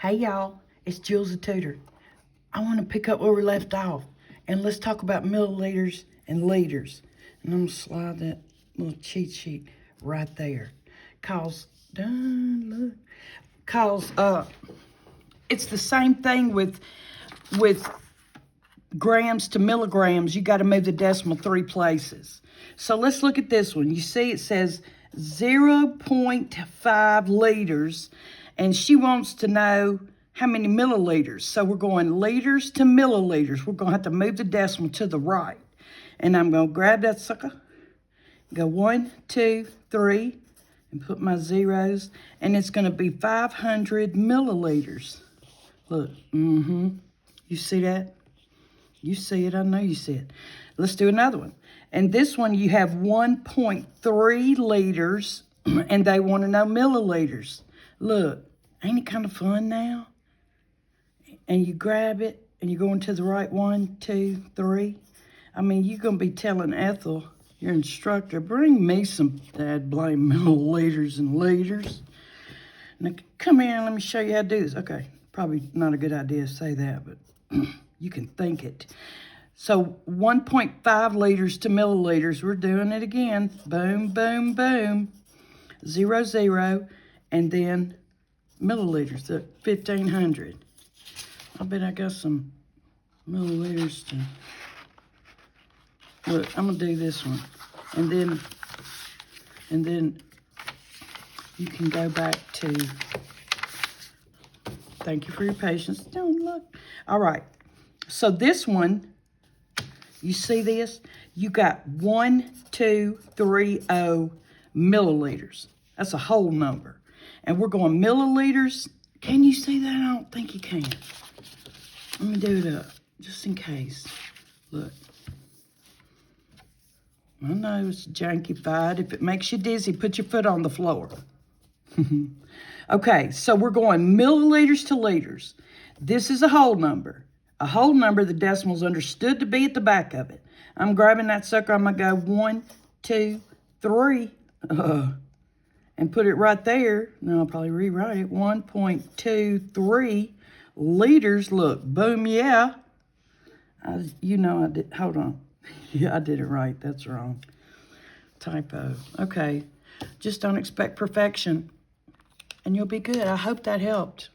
Hey y'all, it's Jules the Tutor. I want to pick up where we left off, and let's talk about milliliters and liters. And I'm going to slide that little cheat sheet right there. Cause it's the same thing with grams to milligrams. You got to move the decimal 3 places. So let's look at this one. You see it says 0.5 liters, and she wants to know how many milliliters. So we're going liters to milliliters. We're going to have to move the decimal to the right. And I'm going to grab that sucker, go 1, 2, 3, and put my zeros, and it's going to be 500 milliliters. Look, you see that? You see it, I know you see it. Let's do another one. And this one, you have 1.3 liters, and they want to know milliliters. Look, ain't it kind of fun now? And you grab it, and you're going to the right 1, 2, 3. I mean, you're going to be telling Ethel, your instructor, bring me some dad blame milliliters and liters. Now, come here and let me show you how to do this. Okay, probably not a good idea to say that, but you can think it. So 1.5 liters to milliliters. We're doing it again. Boom, boom, boom. 0, 0. And then milliliters at 1,500. I bet I got some milliliters to... Look, I'm going to do this one. And then you can go back to... Thank you for your patience. Don't look. All right. So this one, you see this? You got 1230 milliliters. That's a whole number. And we're going milliliters. Can you see that? I don't think you can. Let me do it up, just in case. Look. I know it's jankified. If it makes you dizzy, put your foot on the floor. Okay, so we're going milliliters to liters. This is a whole number. A whole number, the decimal's understood to be at the back of it. I'm grabbing that sucker. I'm going to go 1, 2, 3, and put it right there. Now I'll probably rewrite it. 1.23 liters. Look, boom, yeah. You know I did. Hold on. Yeah, I did it right. That's wrong. Typo. Okay. Just don't expect perfection, and you'll be good. I hope that helped.